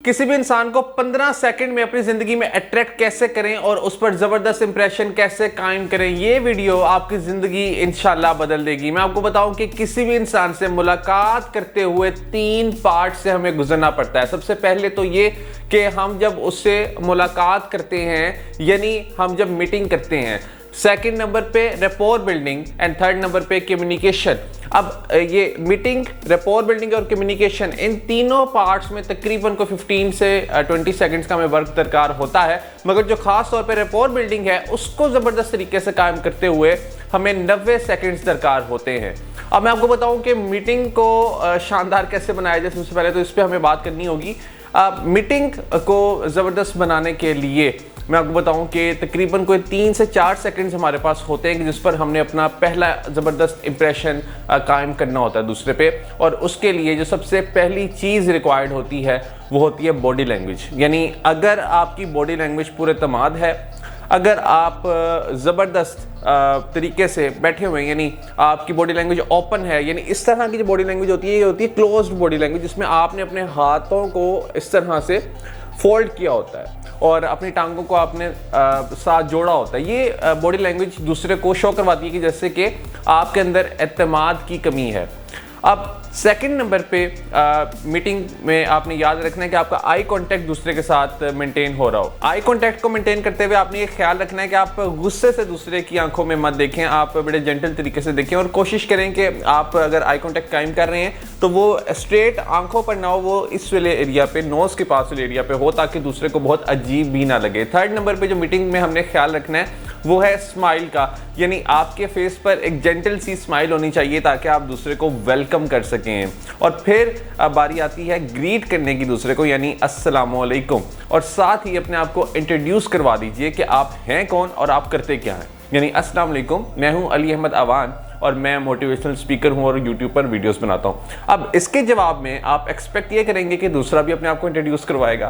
किसी भी इंसान को 15 सेकंड में अपनी जिंदगी में अट्रैक्ट कैसे करें और उस पर जबरदस्त इंप्रेशन कैसे कायम करें, ये वीडियो आपकी जिंदगी इंशाल्लाह बदल देगी। मैं आपको बताऊं कि किसी भी इंसान से मुलाकात करते हुए 3 पार्ट से हमें गुजरना पड़ता है। सबसे पहले तो ये कि हम जब उससे मुलाकात करते हैं यानी हम जब मीटिंग करते हैं, सेकंड नंबर पे रेपोर बिल्डिंग एंड थर्ड नंबर पे कम्युनिकेशन। अब ये मीटिंग, रेपोर बिल्डिंग और कम्युनिकेशन, इन तीनों पार्ट्स में तकरीबन को 15 से 20 सेकंड्स का हमें वर्क दरकार होता है, मगर जो खास तौर पे रेपोर बिल्डिंग है उसको ज़बरदस्त तरीके से कायम करते हुए हमें 90 सेकंड्स दरकार होते हैं। अब मैं आपको बताऊं कि मीटिंग को शानदार कैसे बनाया जाए। सबसे पहले तो इस पर हमें बात करनी होगी। मीटिंग को ज़बरदस्त बनाने के लिए मैं आपको बताऊं कि तकरीबन कोई 3 से 4 सेकंड्स हमारे पास होते हैं जिस पर हमने अपना पहला ज़बरदस्त इंप्रेशन कायम करना होता है दूसरे पे। और उसके लिए जो सबसे पहली चीज़ रिक्वायर्ड होती है वो होती है बॉडी लैंग्वेज। यानी अगर आपकी बॉडी लैंग्वेज पूरे तमाद है, अगर आप ज़बरदस्त तरीके से बैठे हुए हैं, यानी आपकी बॉडी लैंग्वेज ओपन है, यानी इस तरह की जो बॉडी लैंग्वेज होती है ये होती है क्लोज्ड बॉडी लैंग्वेज, जिसमें आपने अपने हाथों को इस तरह से फोल्ड किया होता है और अपनी टांगों को आपने साथ जोड़ा होता है। ये बॉडी लैंग्वेज दूसरे को शो करवाती है कि जैसे कि आपके अंदर एतमाद की कमी है। अब सेकंड नंबर पे मीटिंग में आपने याद रखना है कि आपका आई कांटेक्ट दूसरे के साथ मेंटेन हो रहा हो। आई कांटेक्ट को मेंटेन करते हुए आपने ये ख्याल रखना है कि आप गुस्से से दूसरे की आंखों में मत देखें, आप बड़े जेंटल तरीके से देखें और कोशिश करें कि आप अगर आई कांटेक्ट कायम कर रहे हैं तो वो स्ट्रेट आंखों पर ना हो, वो इस वाले एरिया पे, नोज के पास वाले एरिया पे हो, ताकि दूसरे को बहुत अजीब भी ना लगे। थर्ड नंबर पे जो मीटिंग में हमने ख्याल रखना है वो है स्माइल का, यानी आपके फेस पर एक जेंटल सी स्माइल होनी चाहिए ताकि आप दूसरे को वेलकम कर सकें। और फिर बारी आती है ग्रीट करने की दूसरे को, यानी अस्सलामु अलैकुम, और साथ ही अपने आप को इंट्रोड्यूस करवा दीजिए कि आप हैं कौन और आप करते क्या हैं। यानी अस्सलाम वालेकुम, मैं हूं अली अहमद अवान और मैं मोटिवेशनल स्पीकर हूं और यूट्यूब पर वीडियोस बनाता हूं। अब इसके जवाब में आप एक्सपेक्ट ये करेंगे कि दूसरा भी अपने आप को इंट्रोड्यूस करवाएगा,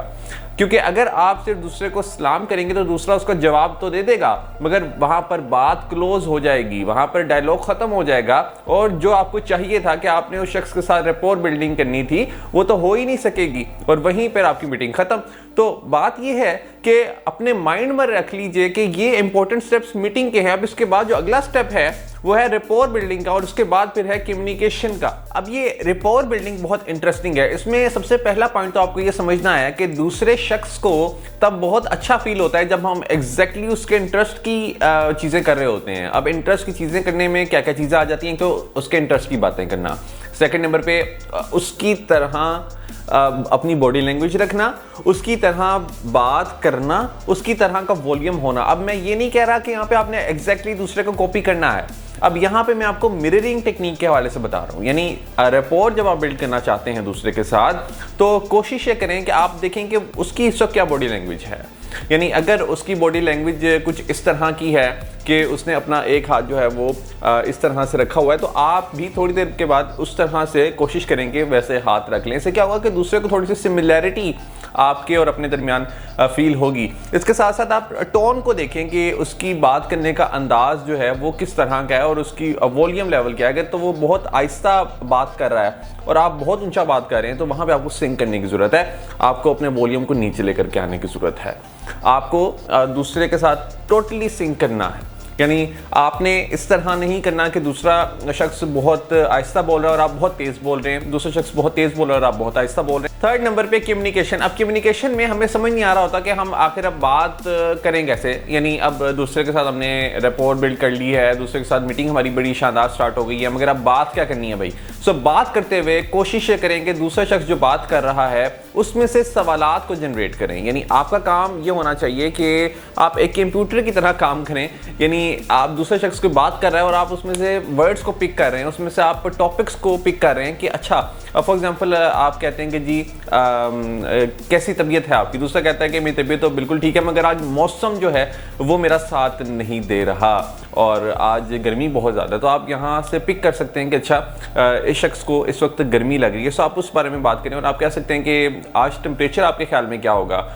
क्योंकि अगर आप सिर्फ दूसरे को सलाम करेंगे तो दूसरा उसका जवाब तो दे देगा, मगर वहां पर बात क्लोज हो जाएगी, वहां पर डायलॉग खत्म हो जाएगा और जो आपको चाहिए था कि आपने उस शख्स के साथ रेपोर बिल्डिंग करनी थी वो तो हो ही नहीं सकेगी और वहीं पर आपकी मीटिंग खत्म। तो बात यह है कि अपने माइंड में रख लीजिए कि ये इंपॉर्टेंट स्टेप्स मीटिंग के हैं। अब इसके बाद जो अगला स्टेप है वो है रेपोर बिल्डिंग का और उसके बाद फिर है कम्युनिकेशन का। अब ये रेपोर बिल्डिंग बहुत इंटरेस्टिंग है। इसमें सबसे पहला पॉइंट तो आपको ये समझना है कि दूसरे शख्स को तब बहुत अच्छा फील होता है जब हम एग्जैक्टली उसके इंटरेस्ट की चीज़ें कर रहे होते हैं। अब इंटरेस्ट की चीज़ें करने में क्या क्या चीज़ें आ जाती हैं, तो उसके इंटरेस्ट की बातें करना, सेकेंड नंबर पे उसकी तरह अपनी बॉडी लैंग्वेज रखना, उसकी तरह बात करना, उसकी तरह का वॉल्यूम होना। अब मैं ये नहीं कह रहा कि यहाँ पे आपने एग्जैक्टली दूसरे को कॉपी करना है। अब यहाँ पे मैं आपको मिररिंग टेक्निक के हवाले से बता रहा हूँ। यानी रेपोर जब आप बिल्ड करना चाहते हैं दूसरे के साथ तो कोशिश ये करें कि आप देखें कि उसकी इस वक्त क्या बॉडी लैंग्वेज है। यानी अगर उसकी बॉडी लैंग्वेज कुछ इस तरह की है कि उसने अपना एक हाथ जो है वो इस तरह से रखा हुआ है, तो आप भी थोड़ी देर के बाद उस तरह से कोशिश करेंगे वैसे हाथ रख लें। इससे क्या होगा कि दूसरे को थोड़ी सी सिमिलैरिटी आपके और अपने दरमियान फील होगी। इसके साथ साथ आप टोन को देखें कि उसकी बात करने का अंदाज जो है वो किस तरह का है और उसकी वॉल्यूम लेवल क्या है। अगर तो वो बहुत आहिस्ता बात कर रहा है और आप बहुत ऊंचा बात कर रहे हैं तो वहाँ पे आपको सिंक करने की ज़रूरत है, आपको अपने वॉल्यूम को नीचे लेकर के आने की ज़रूरत है। आपको दूसरे के साथ टोटली सिंक करना है। यानी आपने इस तरह नहीं करना कि दूसरा शख्स बहुत आहिस्ता बोल रहा है और आप बहुत तेज़ बोल रहे हैं, दूसरा शख्स बहुत तेज़ बोल रहा है और आप बहुत आहिस्ता बोल रहे हैं। थर्ड नंबर पे कम्युनिकेशन। अब कम्युनिकेशन में हमें समझ नहीं आ रहा होता कि हम आखिर अब बात करें कैसे। यानी अब दूसरे के साथ हमने रेपोर बिल्ड कर ली है, दूसरे के साथ मीटिंग हमारी बड़ी शानदार स्टार्ट हो गई है, मगर अब बात क्या करनी है भाई। सो बात करते हुए कोशिश करें कि दूसरा शख्स जो बात कर रहा है उसमें से सवालात को जनरेट करें। यानी आपका काम ये होना चाहिए कि आप एक कंप्यूटर की तरह काम करें। यानी आप दूसरे शख्स की बात कर रहे हैं और आप उसमें से वर्ड्स को पिक कर रहे हैं, उसमें से आप टॉपिक्स को पिक कर रहे हैं कि अच्छा, फॉर एग्जांपल आप कहते हैं कि जी कैसी तबीयत है आपकी, दूसरा कहता है कि मेरी तबीयत तो बिल्कुल ठीक है मगर आज मौसम जो है वो मेरा साथ नहीं दे रहा। اور آج گرمی بہت زیادہ ہے، تو آپ یہاں سے پک کر سکتے ہیں کہ اچھا اس شخص کو اس وقت گرمی لگ رہی ہے، سو آپ اس بارے میں بات کریں اور آپ کہہ سکتے ہیں کہ آج ٹمپریچر آپ کے خیال میں کیا ہوگا،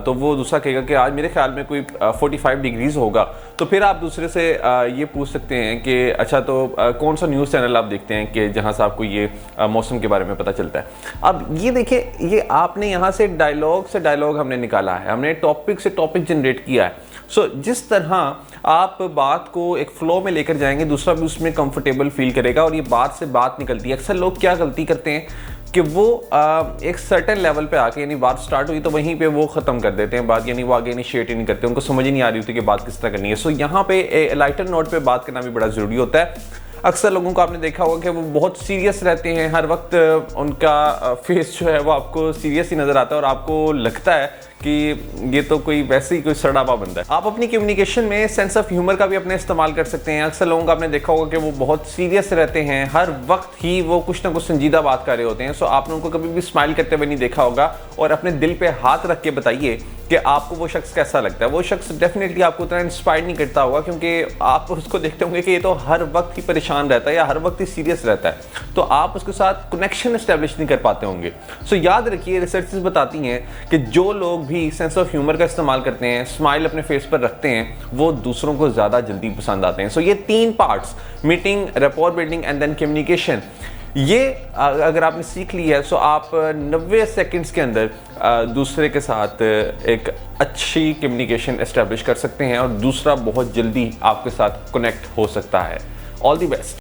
تو وہ دوسرا کہے گا کہ آج میرے خیال میں کوئی 45 ڈگریز ہوگا، تو پھر آپ دوسرے سے یہ پوچھ سکتے ہیں کہ اچھا تو کون سا نیوز چینل آپ دیکھتے ہیں کہ جہاں سے آپ کو یہ موسم کے بارے میں پتہ چلتا ہے۔ اب یہ دیکھیں، یہ آپ نے یہاں سے ڈائلاگ سے ڈائلاگ ہم نے نکالا ہے، ہم نے ٹاپک سے ٹاپک جنریٹ کیا ہے۔ سو جس طرح آپ بات کو ایک فلو میں لے کر جائیں گے، دوسرا بھی اس میں کمفرٹیبل فیل کرے گا اور یہ بات سے بات نکلتی ہے۔ اکثر لوگ کیا غلطی کرتے ہیں کہ وہ ایک سرٹن لیول پہ آ کے، یعنی بات سٹارٹ ہوئی تو وہیں پہ وہ ختم کر دیتے ہیں بات، یعنی وہ آگے انیشیٹ ہی نہیں کرتے، ان کو سمجھ ہی نہیں آ رہی ہوتی کہ بات کس طرح کرنی ہے۔ سو یہاں پہ لائٹر نوٹ پہ بات کرنا بھی بڑا ضروری ہوتا ہے۔ اکثر لوگوں کو آپ نے دیکھا ہوگا کہ وہ بہت سیریس رہتے ہیں، ہر وقت ان کا فیس جو ہے وہ آپ کو سیریس ہی نظر آتا ہے اور آپ کو لگتا ہے کہ یہ تو کوئی ویسے ہی کوئی سڑا ہوا بندہ ہے۔ آپ اپنی کمیونیکیشن میں سینس آف ہیومر کا بھی اپنے استعمال کر سکتے ہیں۔ اکثر لوگوں کو آپ نے دیکھا ہوگا کہ وہ بہت سیریس رہتے ہیں، ہر وقت ہی وہ کچھ نہ کچھ سنجیدہ بات کر رہے ہوتے ہیں۔ سو آپ نے ان کو کبھی بھی اسمائل کرتے ہوئے نہیں دیکھا ہوگا، اور اپنے دل پہ ہاتھ رکھ کے بتائیے کہ آپ کو وہ شخص کیسا لگتا ہے۔ وہ شخص ڈیفینیٹلی آپ کو اتنا انسپائر نہیں کرتا ہوگا، کیونکہ آپ اس کو دیکھتے ہوں گے کہ یہ تو ہر وقت ہی پریشان رہتا ہے یا ہر وقت ہی سیریس رہتا ہے، تو آپ اس کے ساتھ کنیکشن اسٹیبلش نہیں کر پاتے ہوں گے۔ سو یاد رکھیے، ریسرچز بتاتی ہیں کہ جو لوگ بھی سینس آف ہیومر کا استعمال کرتے ہیں، اسمائل اپنے فیس پر رکھتے ہیں، وہ دوسروں کو زیادہ جلدی پسند آتے ہیں۔ سو یہ 3 parts, meeting, rapport building and then communication, یہ اگر آپ نے سیکھ لی ہے، سو آپ 90 سیکنڈز کے اندر دوسرے کے ساتھ ایک اچھی کمیونیکیشن اسٹیبلش کر سکتے ہیں اور دوسرا بہت جلدی آپ کے ساتھ کنیکٹ ہو سکتا ہے۔ آل دی بیسٹ۔